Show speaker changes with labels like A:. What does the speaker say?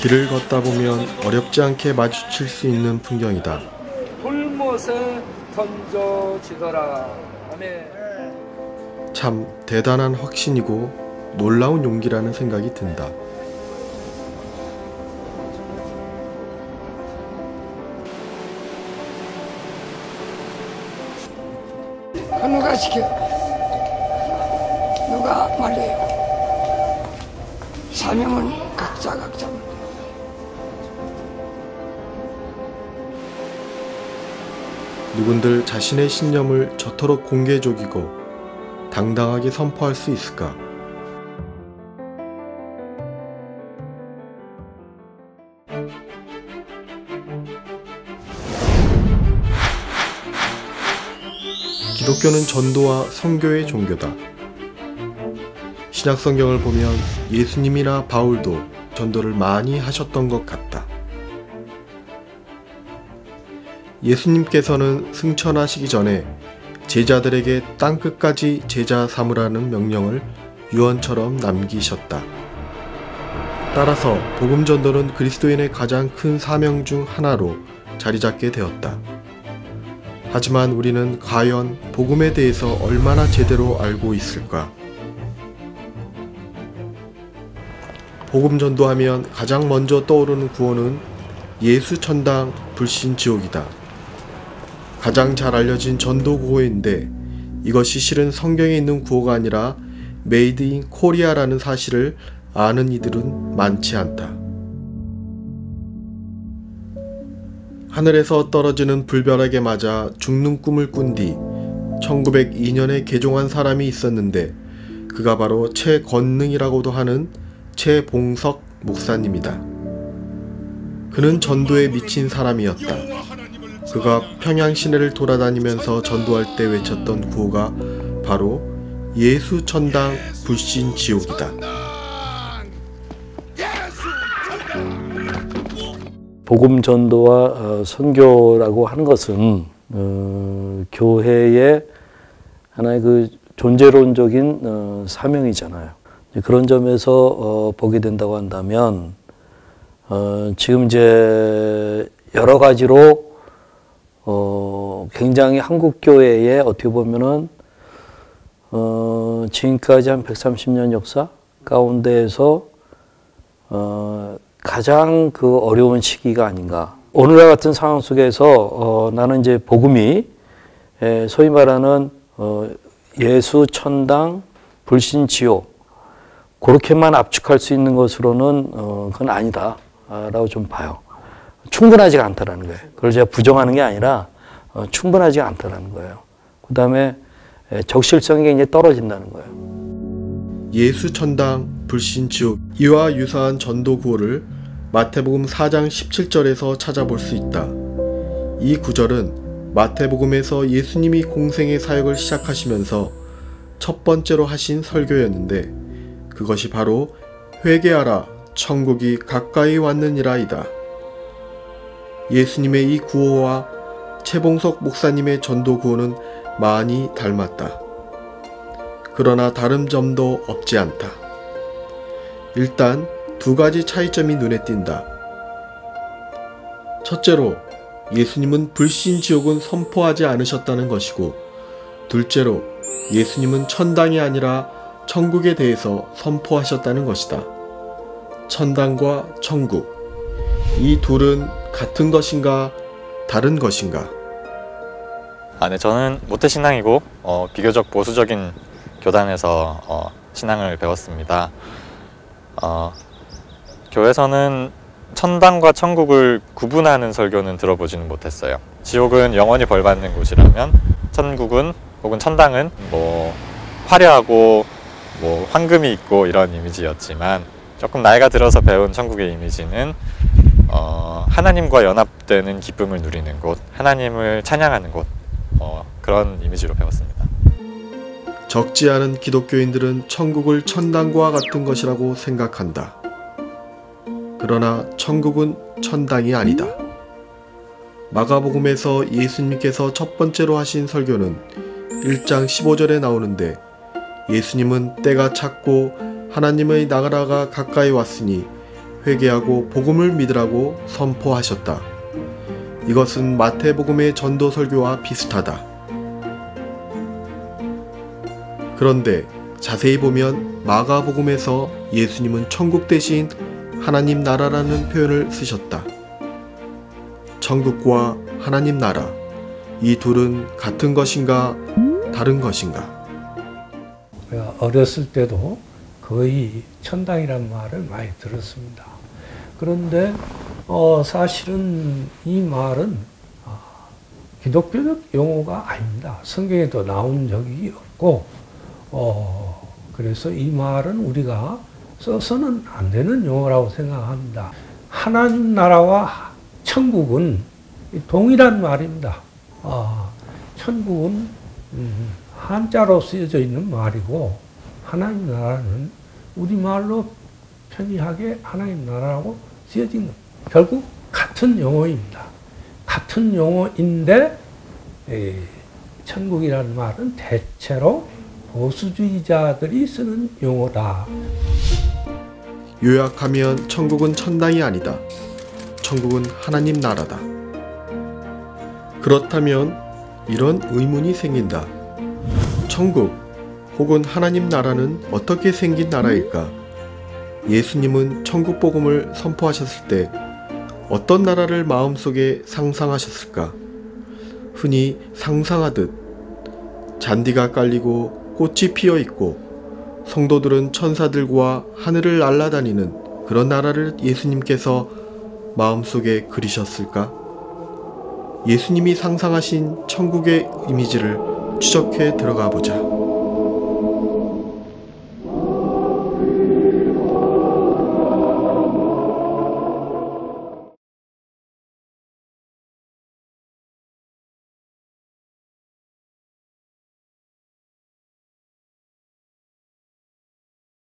A: 길을 걷다 보면 어렵지 않게 마주칠 수 있는 풍경이다.
B: 불못에 던져지더라. 아멘.
A: 참 대단한 확신이고 놀라운 용기라는 생각이 든다.
C: 누가 시켜? 누가 말해요? 사명은 각자.
A: 누군들 자신의 신념을 저토록 공개적이고 당당하게 선포할 수 있을까? 기독교는 전도와 선교의 종교다. 신약 성경을 보면 예수님이나 바울도 전도를 많이 하셨던 것 같다. 예수님께서는 승천하시기 전에 제자들에게 땅끝까지 제자 삼으라는 명령을 유언처럼 남기셨다. 따라서 복음 전도는 그리스도인의 가장 큰 사명 중 하나로 자리잡게 되었다. 하지만 우리는 과연 복음에 대해서 얼마나 제대로 알고 있을까? 복음 전도하면 가장 먼저 떠오르는 구호는 예수 천당 불신 지옥이다. 가장 잘 알려진 전도 구호인데 이것이 실은 성경에 있는 구호가 아니라 메이드 인 코리아라는 사실을 아는 이들은 많지 않다. 하늘에서 떨어지는 불벼락에 맞아 죽는 꿈을 꾼 뒤 1902년에 개종한 사람이 있었는데 그가 바로 최건능이라고도 하는 최봉석 목사님이다. 그는 전도에 미친 사람이었다. 그가 평양 시내를 돌아다니면서 전도할 때 외쳤던 구호가 바로 예수 천당 불신 지옥이다.
D: 복음 전도와 선교라고 하는 것은 교회의 하나의 그 존재론적인 사명이잖아요. 그런 점에서 보게 된다고 한다면 지금 이제 여러 가지로 굉장히 한국 교회의 어떻게 보면은 지금까지 한 130년 역사 가운데에서 가장 그 어려운 시기가 아닌가. 오늘날 같은 상황 속에서 나는 이제 복음이 소위 말하는 예수 천당 불신 지옥 그렇게만 압축할 수 있는 것으로는 그건 아니다 라고 좀 봐요. 충분하지가 않다라는 거예요. 그걸 제가 부정하는 게 아니라 충분하지가 않다라는 거예요. 그 다음에 적실성이 굉장히 떨어진다는 거예요.
A: 예수 천당 불신 지옥 이와 유사한 전도 구호를 마태복음 4장 17절에서 찾아볼 수 있다. 이 구절은 마태복음에서 예수님이 공생의 사역을 시작하시면서 첫 번째로 하신 설교였는데 그것이 바로 회개하라 천국이 가까이 왔느니라이다. 예수님의 이 구호와 최봉석 목사님의 전도 구호는 많이 닮았다. 그러나 다른 점도 없지 않다. 일단 두 가지 차이점이 눈에 띈다. 첫째로 예수님은 불신 지옥은 선포하지 않으셨다는 것이고, 둘째로 예수님은 천당이 아니라 천국에 대해서 선포하셨다는 것이다. 천당과 천국, 이 둘은 같은 것인가 다른 것인가?
E: 네, 저는 모태신앙이고 비교적 보수적인 교단에서 신앙을 배웠습니다. 교회에서는 천당과 천국을 구분하는 설교는 들어보지는 못했어요. 지옥은 영원히 벌받는 곳이라면 천국은 혹은 천당은 뭐 화려하고 뭐 황금이 있고 이런 이미지였지만, 조금 나이가 들어서 배운 천국의 이미지는 하나님과 연합되는 기쁨을 누리는 곳, 하나님을 찬양하는 곳, 그런 이미지로 배웠습니다.
A: 적지 않은 기독교인들은 천국을 천당과 같은 것이라고 생각한다. 그러나 천국은 천당이 아니다. 마가복음에서 예수님께서 첫 번째로 하신 설교는 1장 15절에 나오는데, 예수님은 때가 찼고 하나님의 나라가 가까이 왔으니 회개하고 복음을 믿으라고 선포하셨다. 이것은 마태복음의 전도 설교와 비슷하다. 그런데 자세히 보면 마가복음에서 예수님은 천국 대신 하나님 나라라는 표현을 쓰셨다. 천국과 하나님 나라, 이 둘은 같은 것인가 다른 것인가?
F: 어렸을 때도 거의 천당이란 말을 많이 들었습니다. 그런데 사실은 이 말은 기독교적 용어가 아닙니다. 성경에도 나온 적이 없고, 그래서 이 말은 우리가 써서는 안 되는 용어라고 생각합니다. 하나님 나라와 천국은 동일한 말입니다. 천국은 한자로 쓰여져 있는 말이고, 하나님 나라는 우리말로 편리하게 하나님 나라라고 쓰여진 것. 결국 같은 용어입니다. 같은 용어인데 천국이라는 말은 대체로 보수주의자들이 쓰는 용어다.
A: 요약하면 천국은 천당이 아니다. 천국은 하나님 나라다. 그렇다면 이런 의문이 생긴다. 천국 혹은 하나님 나라는 어떻게 생긴 나라일까? 예수님은 천국 복음을 선포하셨을 때 어떤 나라를 마음속에 상상하셨을까? 흔히 상상하듯 잔디가 깔리고 꽃이 피어 있고 성도들은 천사들과 하늘을 날아다니는 그런 나라를 예수님께서 마음속에 그리셨을까? 예수님이 상상하신 천국의 이미지를 추적해 들어가 보자.